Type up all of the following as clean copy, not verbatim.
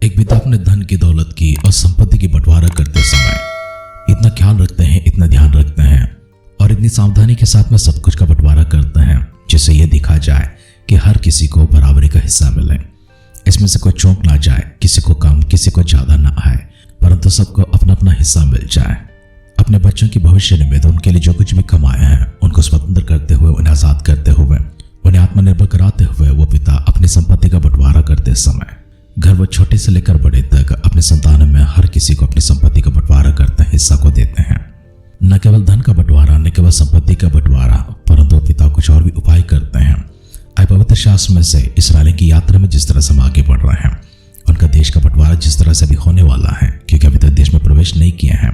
एक पिता अपने धन की, दौलत की और संपत्ति की बंटवारा करते समय इतना ख्याल रखते हैं, इतना ध्यान रखते हैं और इतनी सावधानी के साथ में सब कुछ का बंटवारा करते हैं जिससे यह देखा जाए कि हर किसी को बराबरी का हिस्सा मिले। इसमें से कोई चूक ना जाए, किसी को कम किसी को ज्यादा ना आए, परंतु सबको अपना अपना हिस्सा मिल जाए। अपने बच्चों की भविष्य निमित्त उनके लिए जो कुछ भी कमाए हैं उनको स्वतंत्र करते हुए, उन्हें आजाद करते हुए, उन्हें आत्मनिर्भर कराते हुए वो पिता अपनी संपत्ति का बंटवारा करते समय घर वो छोटे से लेकर बड़े तक अपने संतान में हर किसी को अपनी संपत्ति का बंटवारा करते हैं, हिस्सा को देते हैं। न केवल धन का बंटवारा, न केवल संपत्ति का बंटवारा, परंतु पिता कुछ और भी उपाय करते हैं। आए पवित्र शास्त्र में से इस्राएल की यात्रा में जिस तरह से हम आगे बढ़ रहे हैं, उनका देश का बंटवारा जिस तरह से भी होने वाला है, क्योंकि अभी तक देश में प्रवेश नहीं किए हैं।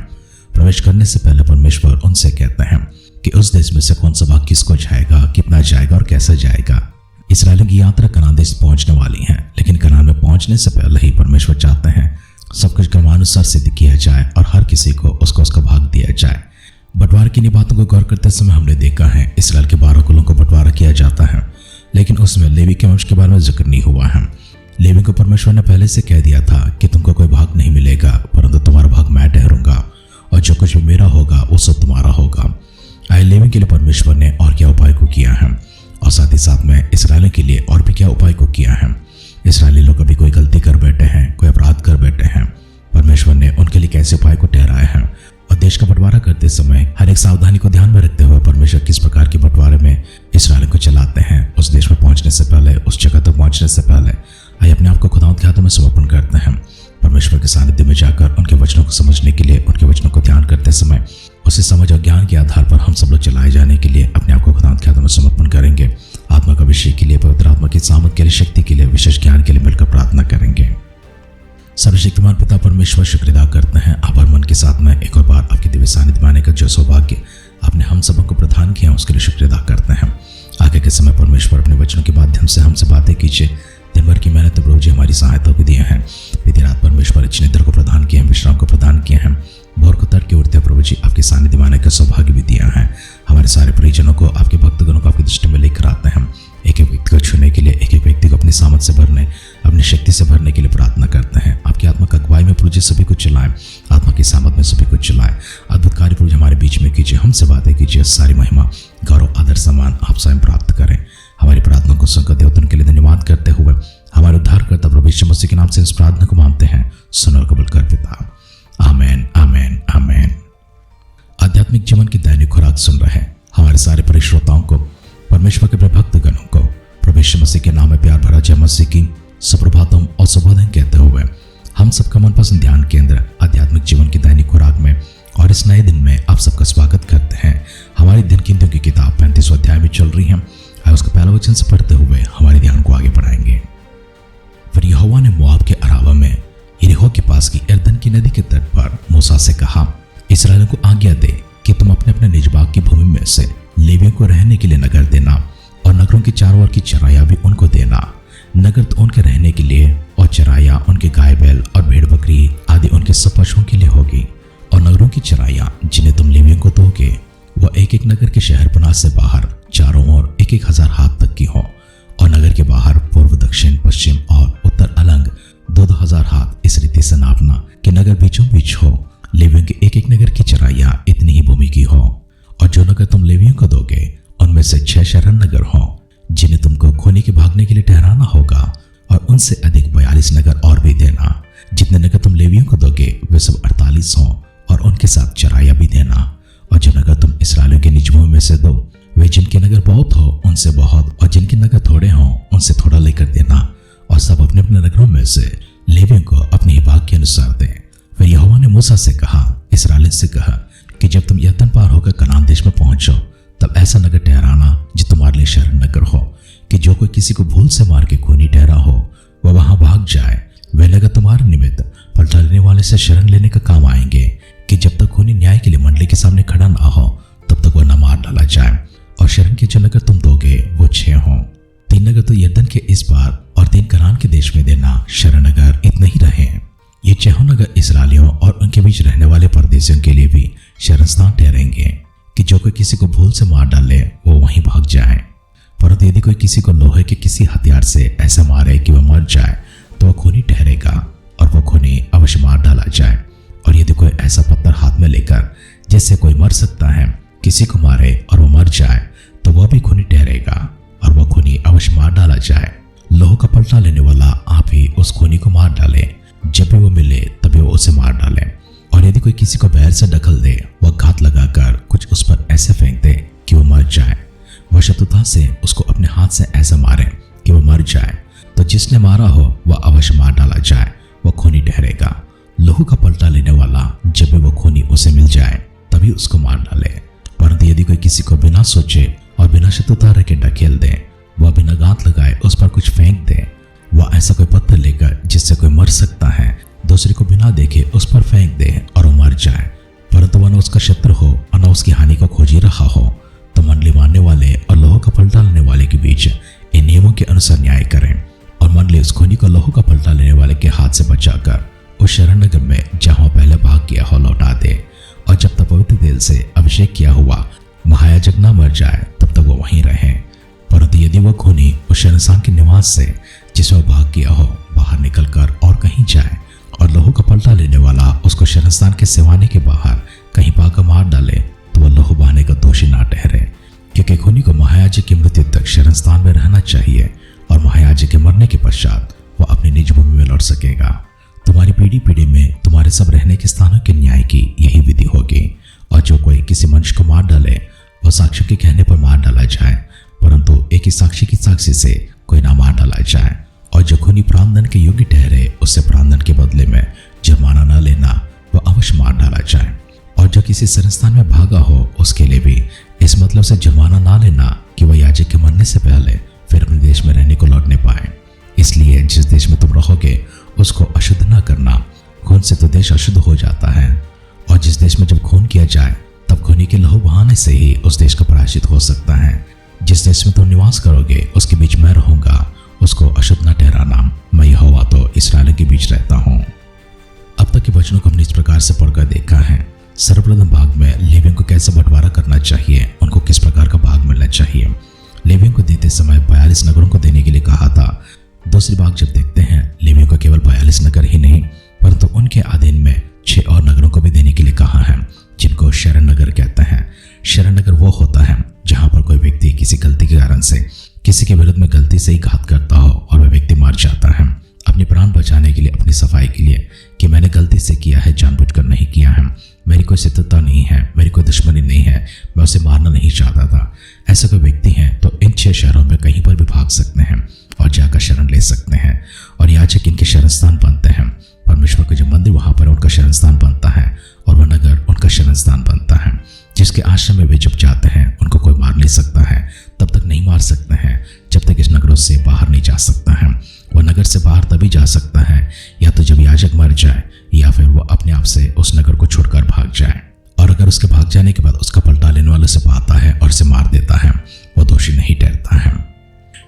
प्रवेश करने से पहले परमेश्वर उनसे कहते हैं कि उस देश में से कौन सा भाग किसको जाएगा, कितना जाएगा और कैसे जाएगा। इस्राएलियों की यात्रा कनान देश पहुंचने वाली है, लेकिन कनान में पहुंचने से पहले ही परमेश्वर चाहते हैं सब कुछ क्रमानुसार सिद्ध किया जाए और हर किसी को उसका भाग दिया जाए। बंटवारे की इन बातों को गौर करते समय हमने देखा है इस्राएल के 12 कुलों को बंटवारा किया जाता है, लेकिन उसमें लेवी के वंश के बारे में जिक्र नहीं हुआ है। लेवी को परमेश्वर ने पहले से कह दिया था कि तुमको कोई भाग नहीं मिलेगा, परंतु तुम्हारा भाग मैं ठहरूंगा और जो कुछ भी मेरा होगा वो सब तुम्हारा होगा। आए लेवी के लिए परमेश्वर ने और क्या उपाय को किया है और साथ ही साथ में इस्राएलियों के लिए और भी क्या उपाय को किया है। इस्राएली लोग अभी कोई गलती कर बैठे हैं, कोई अपराध कर बैठे हैं, परमेश्वर ने उनके लिए कैसे उपाय को ठहराया है। और देश का बंटवारा करते समय हर एक सावधानी को ध्यान में रखते हुए परमेश्वर किस प्रकार के बंटवारे में इस्राएल को चलाते हैं। उस देश में पहुंचने से पहले, उस जगह तक पहुंचने से पहले आइए अपने आप को खुदावंद के हाथों में समर्पण करते हैं। परमेश्वर के सानिध्य में जाकर उनके वचनों को समझने के लिए, उनके वचनों को ध्यान करते समय उसी समझ और ज्ञान के आधार पर हम सब लोग चलाए जाने के लिए अपने आप को खुदावंद के हाथों में समर्पण करेंगे। आत्मा का अभिषेक के लिए, पवित्र आत्मा की सामर्थ के लिए, शक्ति के लिए, विशेष ज्ञान के लिए मिलकर प्रार्थना करेंगे। सर्वशक्तिमान पिता परमेश्वर, शुक्र अदा करते हैं आभार मन के साथ में एक और बार आपके दिव्य सानिध्य में आने का जो सौभाग्य आपने हम सबको प्रदान किया उसके लिए शुक्र अदा करते हैं। आगे के समय परमेश्वर अपने वचनों के माध्यम से हमसे बातें कीजिए। दिन भर की मेहनत प्रभु जी हमारी सहायता को दिए हैं। बीती रात परमेश्वर अच्छी निद्रा को प्रदान किए हैं, विश्राम को प्रदान किए हैं। भोर को तड़के उठते प्रभु जी आपके सानिध्य में आने का सौभाग्य भी दिया है। हमारे सारे परिजनों को, आपके भक्तगणों को आपकी दृष्टि में लेकर आते हैं। एक एक व्यक्ति को छूने के लिए, एक एक व्यक्ति को अपनी सामर्थ से भरने, अपनी शक्ति से भरने के लिए प्रार्थना करते हैं। आपकी आत्मा का अगुवाई में प्रभु जी सभी कुछ चलाएं, आत्मा की सामर्थ में सभी कुछ चलाएं। अद्भुत कार्य प्रभु जी हमारे बीच में कीजिए, हमसे बातें कीजिए। सारी महिमा, गौरव, आदर, सम्मान आप स्वयं प्राप्त करें। हमारी प्रार्थना को सुनकर देवतन के लिए धन्यवाद करते हुए हमारे उद्धारकर्ता प्रभु यीशु मसीह के नाम से इस प्रार्थना को मांगते हैं। सुन और कबूल कर पिता। आमेन, आमेन, आमेन। आध्यात्मिक जीवन की दैनिक खुराक सुन रहे हमारे सारे परिश्रोताओं को, परमेश्वर के भक्तगणों को प्रभु यीशु मसीह के नाम में प्यार भरा जय मसीह की सुप्रभातम और शुभोदय कहते हुए हम सबका मनपसंद ध्यान केंद्र आध्यात्मिक जीवन की दैनिक खुराक में और इस नए दिन में आप सबका स्वागत करते हैं। हमारी दिन गिनतियों की किताब 35वां अध्याय में चल रही है। आइए उसका पहला वचन से पढ़ते हुए हमारे ध्यान को आगे बढ़ाएंगे। फिर यहोवा ने मोआब के अराबा में यरीहो के पास की यरदन की नदी के तट पर मूसा से कहा, इस्राएलियों को आज्ञा दे कि तुम अपने अपने निज भाग की भूमि में से लेवियों को रहने के लिए नगर देना और नगरों के चारों ओर की चराइयां भी उनको देना। नगर तो उनके रहने के लिए और चराइयां उनके गाय बैल और भेड़ बकरी आदि उनके सब पशुओं के लिए होगी। और नगरों की चराइयां जिन्हें तुम लेवियों को दोगे वह एक एक नगर के शहरपनाह से बाहर चारों ओर 1,000 हाथ तक की हो और नगर के बाहर पूर्व, दक्षिण, पश्चिम और उत्तर अलंग 2,000 हाथ इस रीति से नापना कि नगर बीचों बीच हो। लेवियों के एक एक नगर की चराइयां इतनी ही भूमि की हो। और जो नगर तुम लेवियों को दोगे उनमें से 6 शरण नगर हो जिन्हें तुमको खोने के भागने के लिए ठहराना होगा और उनसे अधिक 42 नगर और भी देना। जितने नगर तुम लेवियों को दोगे वे सब 48 हो और उनके साथ चराइयां भी देना। और जो नगर तुम इस्राएलियों के निज भूमि में से दो वे जिनके नगर बहुत हो उनसे बहुत और जिनके नगर थोड़े हो उनसे थोड़ा लेकर देना। और सब अपने अपने नगरों में से लेवियों को अपने ही भाग के अनुसार दें। फिर यहोवा ने मूसा से कहा, इस्राएलियों से कहा कि जब तुम यरदन पार होकर कनान देश में पहुंचो तब ऐसा नगर ठहराना जो तुम्हारे लिए शरण नगर हो कि जो कोई किसी को भूल से मार के खूनी ठहरा हो वह वहां भाग जाए। वे नगर तुम्हारे निमित्त पलटा लेने वाले से शरण लेने का काम आएंगे कि जब तक खूनी न्याय के लिए मंडली के सामने खड़ा ना हो तब तक वह न मार डाला जाए। और शरण के जो नगर तुम दोगे वो 6 हों। 3 नगर तो यरदन के इस पार और 3 कनान के देश में देना। शरण नगर इतने ही रहे। ये 6 नगर इस्राएलियों और उनके बीच रहने वाले परदेशियों के लिए भी शरण स्थान ठहरेंगे कि जो कोई किसी को भूल से मार डाले वो वहीं भाग जाए। परंतु यदि कोई किसी को लोहे के किसी हथियार से ऐसा मारे कि वह मर जाए तो वह खूनी ठहरेगा और इससे कोई मर सकता है। किसी को मारे और वो मर जाए तो वह भी खूनी ठहरेगा और वह खूनी अवश्य मार डाला जाए। लोहो का पलटा लेने वाला आप ही उस खूनी को मार डाले। जब भी वो मिले तभी वो उसे मार डाले। और यदि कोई किसी को पैर से ढकल दे, वह घात लगाकर कुछ उस पर ऐसे फेंक दे कि वो मर जाए। वह शत्रुता से उसको अपने हाथ से ऐसा मारे कि वो मर जाए, तो जिसने मारा हो वह अवश्य मार डाला जाए, वह खूनी ठहरेगा। लोहो का पलटा लेने वाला जब भी वो खूनी उसे मिल जाए तभी उसको मार डाले। परंतु यदि कोई किसी को बिना सोचे और बिना शत्रुता रखे ढकेल दे, वह बिना घात लगाए उस पर कुछ फेंक दे, वह ऐसा कोई पत्थर लेकर जिससे कोई मर सकता है दूसरे को बिना देखे उस पर फेंक दे और वो मर जाए, परंतु वह न उसका शत्रु हो और न उसकी हानि को खोज ही रहा हो, तो मंडली मारने वाले और लोहो का पलटा लेने वाले के बीच इन नियमों के अनुसार न्याय करें। और मंडली उस खूनी को लोहो का पलटा लेने वाले के हाथ से बचाकर उस शरण नगर में जहां पहले भाग किया हो लौटा दे। और जब तक पवित्र तेल से अभिषेक किया हुआ महायाजक न मर जाए तब तक वो वहीं रहे। परंतु यदि वह खूनी उस शरणस्थान के निवास से जिसमें भाग किया हो बाहर निकलकर और कहीं जाए और लोहो का पलटा लेने वाला उसको शरणस्थान के सिवाने के बाहर कहीं पाकर मार डाले, तो वह लोहो बहाने का दोषी ना ठहरे, क्योंकि खूनी को महायाजक की मृत्यु तक शरणस्थान में रहना चाहिए और महायाजक के मरने के पश्चात वह अपनी निज भूमि में लौट सकेगा। तुम्हारी पीढ़ी पीढ़ी में तुम्हारे सब रहने के स्थानों के न्याय की यही विधि होगी। और जो कोई किसी मनुष्य को मार डाले वह साक्षी के कहने पर मार डाला जाए, परंतु एक ही साक्षी की साक्षी से कोई ना मार डाला जाए। और जो खूनी प्राणदंड के योग्य ठहरे उससे प्राणदंड के बदले में जुर्माना न लेना, वह अवश्य मार डाला जाए। और जो किसी शरणस्थान में भागा हो उसके लिए भी इस मतलब से जुर्माना ना लेना कि वह याजक के मरने से पहले फिर अपने देश में रहने को लौटने पाए। इसलिए जिस देश में तुम रहोगे उसको अशुद्ध न करना, खून से तो देश अशुद्ध हो जाता है। और जिस देश में जब खून किया जाए तब खूनी के लहू बहाने से ही उस देश का प्रायश्चित हो सकता है। जिस देश में तुम निवास करोगे उसके बीच मैं रहूंगा, उसको अशुद्ध न ठहराना। मैं यहोवा तो इस्राएल के बीच रहता हूँ। अब तक के वचनों को हमने इस प्रकार से पढ़कर देखा है। सर्वप्रथम भाग में लेवियों को कैसे बंटवारा करना चाहिए, उनको किस प्रकार का भाग मिलना चाहिए। लेवियों को देते समय 42 नगरों को देने के लिए कहा था। दूसरी भाग जब देखते हैं लेवियों को केवल 42 नगर ही नहीं परंतु उनके अधीन में 6 और नगरों को भी देने के लिए कहा है, जिनको शरण नगर कहते हैं। शरण नगर वो होता है जहां पर कोई व्यक्ति किसी गलती के कारण से किसी के विरुद्ध में गलती से ही घात करता हो और वह व्यक्ति मर जाता है अपने प्राण बचाने के लिए, अपनी सफाई के लिए, कि मैंने गलती से किया है, जानबूझकर नहीं किया है, मेरी कोई शत्रुता नहीं है, मेरी कोई दुश्मनी नहीं है, मैं उसे मारना नहीं चाहता था। ऐसा कोई व्यक्ति है तो इन 6 शहरों में कहीं पर भी भाग सकते हैं और जाकर शरण ले सकते हैं। और याजक इनके शरण स्थान बनते हैं। परमेश्वर का जो मंदिर वहां पर उनका शरण स्थान बनता है और वह नगर उनका शरण स्थान बनता है। जिसके आश्रम में वे जब जाते हैं उनको कोई मार नहीं सकता है, तब तक नहीं मार सकते हैं जब तक इस नगरों से बाहर नहीं जा सकता है। वह नगर से बाहर तभी जा सकता है या तो जब याजक मर जाए या फिर वह अपने आप से उस नगर को छोड़कर भाग जाए। और अगर उसके भाग जाने के बाद उसका पलटा लेने वाले से पाता है और उसे मार देता है, वह दोषी नहीं ठहरता है।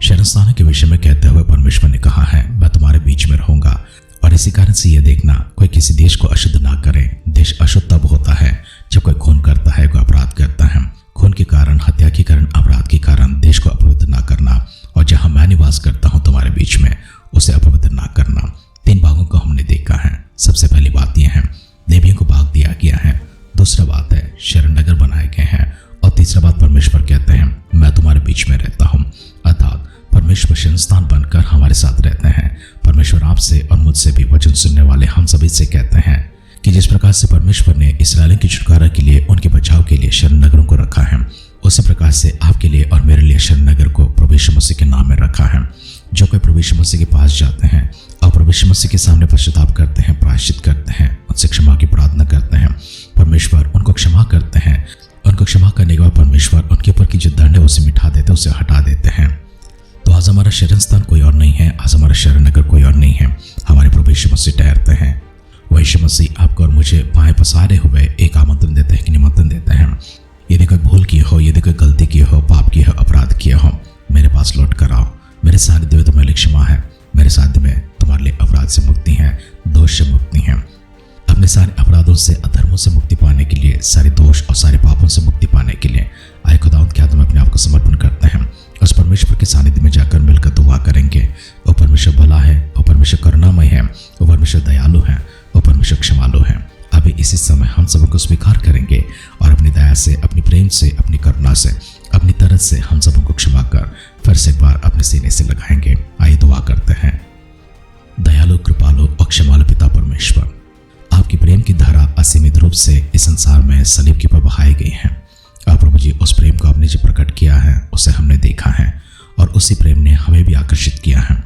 शरण स्थानों के विषय में कहते हुए परमेश्वर ने कहा है, मैं तुम्हारे बीच में रहूंगा। और इसी कारण से यह देखना कोई किसी देश को अशुद्ध ना करे। देश अशुद्ध तब होता है जब कोई खून करता है, कोई अपराध करता है। खून के कारण, हत्या के कारण, अपराध के कारण देश को अपवित्र ना करना। और जहां मैं निवास करता हूं तुम्हारे बीच में, उसे अपवित्र ना करना। 3 भागों को हमने देखा है। सबसे पहली बात यह है लेवियों को भाग दिया गया है। दूसरा बात है शरण नगर बनाए गए हैं। और तीसरा बात परमेश्वर कहते हैं मैं तुम्हारे बीच में रहता हूं। अर्थात परमेश्वर शरण स्थान बनकर हमारे साथ रहते हैं। परमेश्वर आपसे और मुझसे भी वचन सुनने वाले हम सभी से कहते हैं कि जिस प्रकार से परमेश्वर ने इस्राएल के छुटकारा के लिए, उनके बचाव के लिए शरण नगरों को रखा है, उसी प्रकार से आपके लिए और मेरे लिए शरण नगर को प्रभु यीशु मसीह के नाम में रखा है। जो कोई प्रभु यीशु मसीह के पास जाते हैं और प्रभु यीशु मसीह के सामने पश्चाताप करते हैं, प्रायश्चित करते हैं, उनसे क्षमा की प्रार्थना करते हैं, परमेश्वर उनको क्षमा करते हैं। उनको क्षमा करने के बाद परमेश्वर उनके ऊपर की जो दंड है उसे मिटा देते हैं, उसे हटा देते हैं। तो आज हमारा शरण स्थान कोई और नहीं है, आज हमारा शरण नगर कोई और नहीं है, हमारे प्रभु यीशु मसीह ठहरते हैं। वह यीशु मसीह आपको और मुझे बाएं पसारे हुए एक आमंत्रण देते हैं कि निमंत्रण देते हैं। यदि कोई भूल की हो, यदि कोई गलती की हो, पाप की हो, अपराध किया हो, मेरे पास लौट कर आओ। मेरे सानिध्य में तुम्हारे लिए क्षमा है, मेरे सानिध्य में तुम्हारे लिए अपराध से मुक्ति है, दोष से मुक्ति है। अपने सारे अपराधों से, अधर्मों से मुक्ति पाने के लिए, सारे दोष और सारे पापों से मुक्ति पाने के लिए आए खुदावंद के हाथ में अपने आप को समर्पण करते हैं। उस परमेश्वर के सानिध्य में जाकर मिलकर दुआ करेंगे। वो परमेश्वर भला है, वो परमेश्वर करुणामय है, वो परमेश्वर दयालु है, वो परमेश्वर क्षमालु है। अभी इसी समय हम सबको स्वीकार करेंगे और दया से, अपनी प्रेम से, अपनी करुणा से, अपनी तरह से हम सबों को क्षमा कर फिर से एक बार अपने सीने से लगाएंगे। आइए दुआ करते हैं। दयालु, कृपालु और क्षमालु पिता परमेश्वर, आपकी प्रेम की धारा असीमित रूप से इस संसार में सलीब की पर बहाई गई है। और प्रभु जी, उस प्रेम को आपने जो प्रकट किया है उसे हमने देखा है और उसी प्रेम ने हमें भी आकर्षित किया है।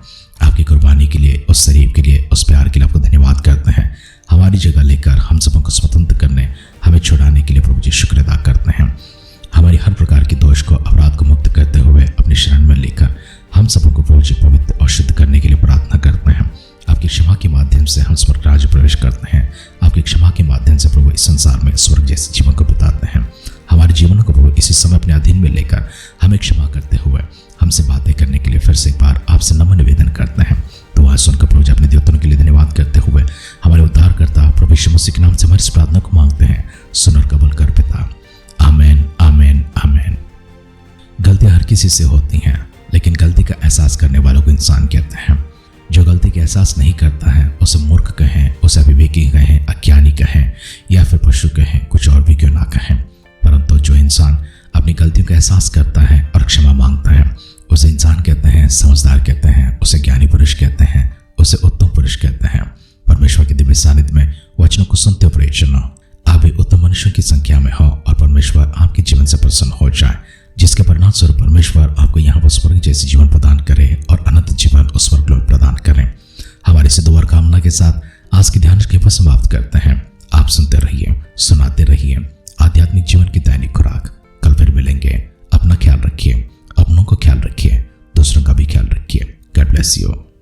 आपकी कुर्बानी के लिए, उस शरीर के लिए, उस प्यार के लिए आपको धन्यवाद करते हैं। हमारी जगह लेकर हम सबों को स्वतंत्र करने, हमें छुड़ाने के लिए प्रभु जी शुक्र अदा करते हैं। हमारी हर प्रकार की दोष को, अपराध को मुक्त करते हुए अपनी शरण में लेकर हम सबों को प्रभु जी पवित्र और शुद्ध करने के लिए प्रार्थना करते हैं। आपकी क्षमा के माध्यम से हम स्वर्ग राज्य प्रवेश करते हैं। आपकी क्षमा के माध्यम से प्रभु इस संसार में स्वर्ग जैसे जीवन को बिताते हैं। हमारे जीवन को प्रभु इसी समय अपने अधीन में लेकर हमें क्षमा करते हुए हमसे बातें करने के लिए फिर से एक बार आपसे नम्र निवेदन करते हैं। तो आज सुनकर प्रभु जी अपने देवताओं के लिए धन्यवाद करते हुए हमारे उद्धारकर्ता प्रभु यीशु मसीह के नाम से हमारी इस प्रार्थना को मांगते हैं। सुन और कबूल कर पिता। आमीन, आमीन, आमीन। गलतियां हर किसी से होती हैं, लेकिन गलती का एहसास करने वालों को इंसान कहते हैं। जो गलती का एहसास नहीं करता है उसे मूर्ख कहें, उसे अविवेकी कहें, अज्ञानी कहें या फिर पशु कहें, कुछ और भी क्यों ना कहें, परंतु जो इंसान अपनी गलतियों का एहसास करता है और क्षमा मांगता है उसे इंसान कहते हैं, समझदार कहते हैं, उसे ज्ञानी पुरुष कहते हैं, उसे उत्तम पुरुष कहते हैं। परमेश्वर के दिव्य सानिध्य में वचनों को सुनते हो प्रियजनों, आप भी उत्तम मनुष्यों की संख्या में हो और परमेश्वर आपके जीवन से प्रसन्न हो जाए, जिसके परिणाम स्वरूप परमेश्वर आपको यहाँ पर स्वर्ग जैसी जीवन प्रदान करे और अनंत जीवन उस स्वर्ग में प्रदान करें। हमारी इस दुआ कामना के साथ आज की ध्यान के समाप्त करते हैं। आप सुनते रहिए, सुनाते रहिए आध्यात्मिक जीवन की दैनिक खुराक। कल फिर मिलेंगे। अपना ख्याल रखिए, अपनों को ख्याल रखिए, दूसरों का भी ख्याल रखिए। God bless you.